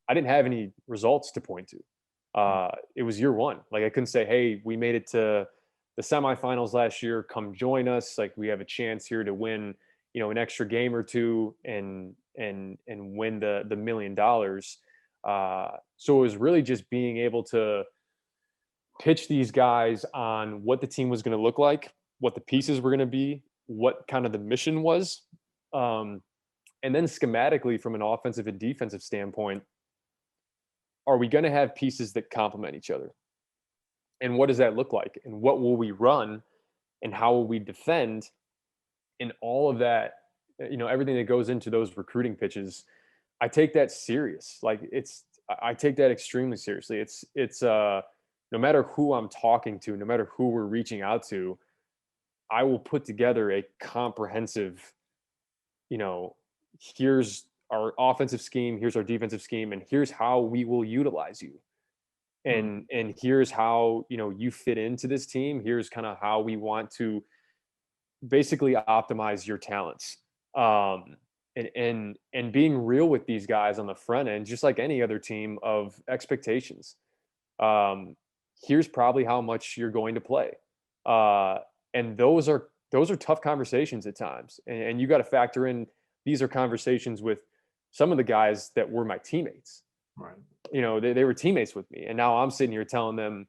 I didn't have any results to point to. It was year one. Like I couldn't say, hey, we made it to the semifinals last year. Come join us. Like we have a chance here to win, an extra game or two and win the $1 million. So it was really just being able to pitch these guys on what the team was going to look like, what the pieces were going to be, what kind of the mission was. And then schematically from an offensive and defensive standpoint, are we going to have pieces that complement each other? And what does that look like? And what will we run? And how will we defend? And all of that, everything that goes into those recruiting pitches, I take that serious. Like I take that extremely seriously. It's no matter who I'm talking to, no matter who we're reaching out to, I will put together a comprehensive, here's our offensive scheme, here's our defensive scheme, and here's how we will utilize you. And here's how, you fit into this team. Here's kind of how we want to basically optimize your talents. And being real with these guys on the front end, just like any other team, of expectations. Here's probably how much you're going to play. And those are tough conversations at times. And you got to factor in, these are conversations with some of the guys that were my teammates. Right. They were teammates with me. And now I'm sitting here telling them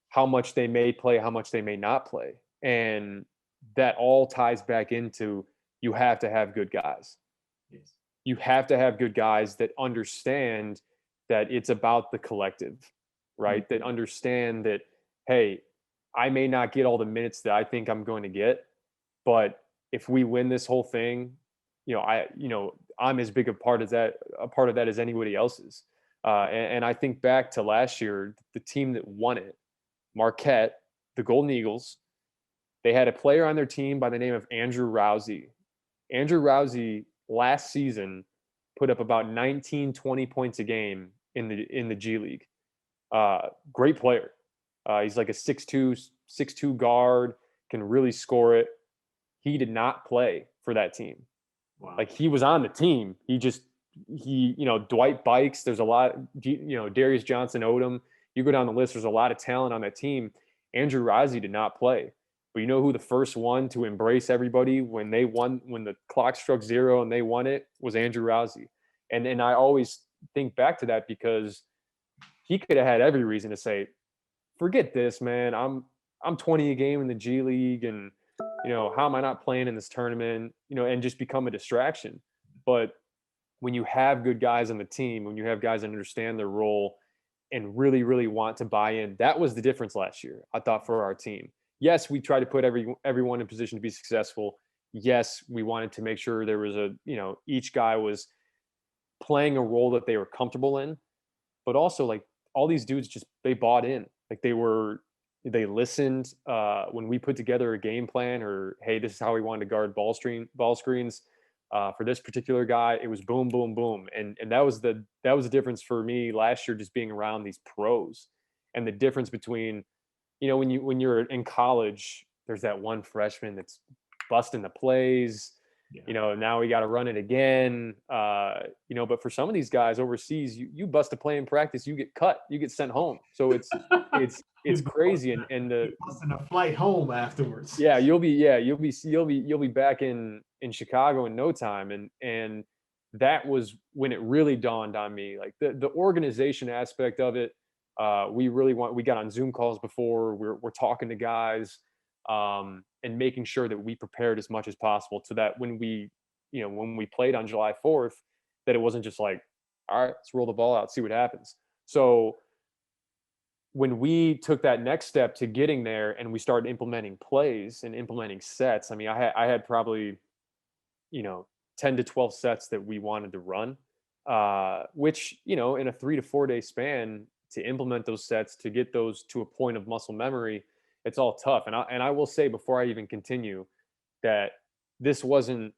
how much they may play, how much they may not play. And that all ties back into, you have to have good guys. Yes. You have to have good guys that understand that it's about the collective, right? Mm-hmm. That understand that, hey, I may not get all the minutes that I think I'm going to get, but if we win this whole thing, I'm as big a part of that as anybody else's. And I think back to last year, the team that won it, Marquette, the Golden Eagles, they had a player on their team by the name of Andrew Rousey. Andrew Rousey last season put up about 19, 20 points a game in the G League. Great player. He's like a 6'2" guard, can really score it. He did not play for that team. Wow. Like he was on the team. Dwight Bikes, there's a lot, Darius Johnson Odom. You go down the list, there's a lot of talent on that team. Andrew Rousey did not play. But you know who the first one to embrace everybody when the clock struck zero and they won it, was Andrew Rousey. And I always think back to that, because he could have had every reason to say, forget this, man. I'm 20 a game in the G League, and how am I not playing in this tournament? And just become a distraction. But when you have good guys on the team, when you have guys that understand their role and really, really want to buy in, that was the difference last year, I thought, for our team. Yes, we tried to put everyone in position to be successful. Yes, we wanted to make sure there was each guy was playing a role that they were comfortable in, but also like all these dudes they bought in. Like they listened when we put together a game plan, or, hey, this is how we wanted to guard ball screens for this particular guy. It was boom, boom, boom. And that was the difference for me last year, just being around these pros, and the difference between, when you're in college, there's that one freshman that's busting the plays. Yeah. Now we got to run it again. But for some of these guys overseas, you bust a play in practice, you get cut, you get sent home. So it's crazy. And the busting a flight home afterwards. Yeah, you'll be back in Chicago in no time. And that was when it really dawned on me, like the organization aspect of it. We got on Zoom calls before, we're talking to guys, and making sure that we prepared as much as possible, so that when we played on July 4th, that it wasn't just like, all right, let's roll the ball out, see what happens. So when we took that next step to getting there, and we started implementing plays and implementing sets, I mean, I had probably, 10 to 12 sets that we wanted to run, which, in a 3 to 4 day span, to implement those sets, to get those to a point of muscle memory, it's all tough. And I will say, before I even continue, that this wasn't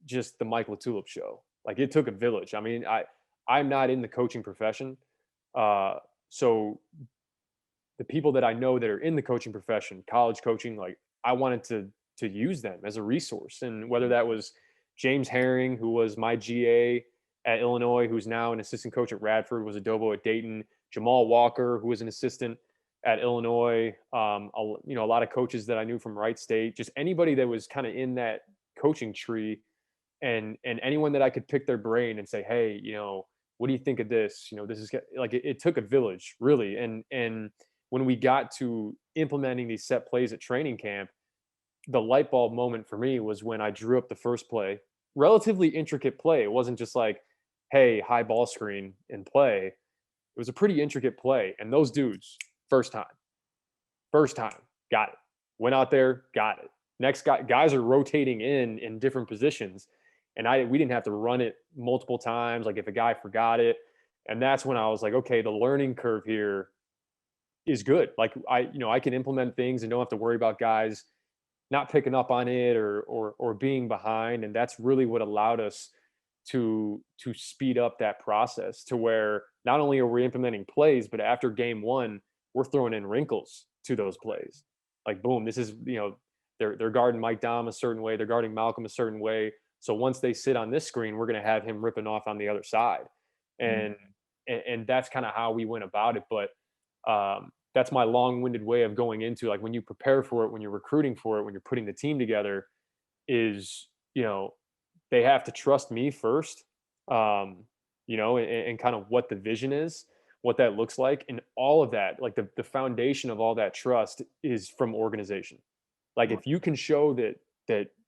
just the Mike Latulip show. Like, it took a village. I mean, I'm not in the coaching profession. So the people that I know that are in the coaching profession, college coaching, like, I wanted to use them as a resource. And whether that was James Herring, who was my GA at Illinois, who's now an assistant coach at Radford, was a Dobo at Dayton. Jamal Walker, who was an assistant at Illinois. A lot of coaches that I knew from Wright State. Just anybody that was kind of in that coaching tree, and anyone that I could pick their brain and say, hey, what do you think of this? This is like it took a village, really. And when we got to implementing these set plays at training camp, the light bulb moment for me was when I drew up the first play, relatively intricate play. It wasn't just like, hey, high ball screen and play. It was a pretty intricate play. And those dudes, first time, got it. Went out there, got it. Next guys are rotating in different positions. And we didn't have to run it multiple times, like if a guy forgot it. And that's when I was like, okay, the learning curve here is good. Like I can implement things and don't have to worry about guys not picking up on it or being behind. And that's really what allowed us to speed up that process to where not only are we implementing plays, but after game one, we're throwing in wrinkles to those plays. Like, boom, this is, they're guarding Mike Dom a certain way, they're guarding Malcolm a certain way. So once they sit on this screen, we're going to have him ripping off on the other side. And that's kind of how we went about it. But that's my long-winded way of going into, like, when you prepare for it, when you're recruiting for it, when you're putting the team together, is, they have to trust me first, and kind of what the vision is, what that looks like. And all of that, like the foundation of all that trust is from organization. Like, if you can show that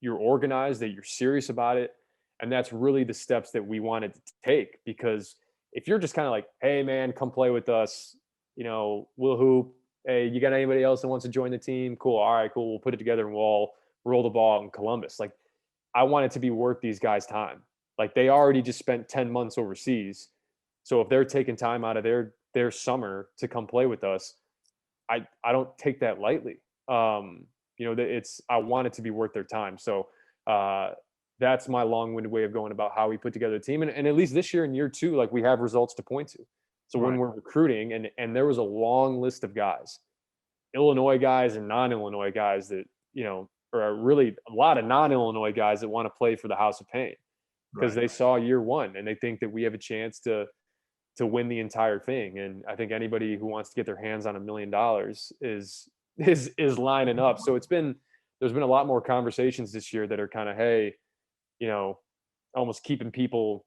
you're organized, that you're serious about it, and that's really the steps that we wanted to take. Because if you're just kind of like, hey man, come play with us, we'll hoop. Hey, you got anybody else that wants to join the team? Cool. All right, cool. We'll put it together and we'll all roll the ball in Columbus. Like, I want it to be worth these guys' time. Like, they already just spent 10 months overseas. So if they're taking time out of their summer to come play with us, I don't take that lightly. I want it to be worth their time. So that's my long-winded way of going about how we put together a team. And at least this year in year two, like, we have results to point to. So when we're recruiting, and there was a long list of guys, Illinois guys and non-Illinois guys that, or really a lot of non-Illinois guys that want to play for the House of Paign because they saw year one and they think that we have a chance to win the entire thing. And I think anybody who wants to get their hands on $1 million is lining up. So there's been a lot more conversations this year that are kind of, hey, almost keeping people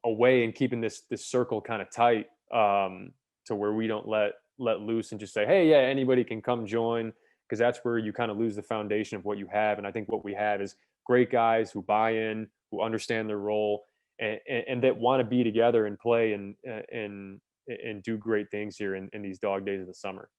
away and keeping this circle kind of tight, to where we don't let loose and just say, hey, yeah, anybody can come join, because that's where you kind of lose the foundation of what you have. And I think what we have is great guys who buy in, who understand their role, and that want to be together and play and do great things here in these dog days of the summer.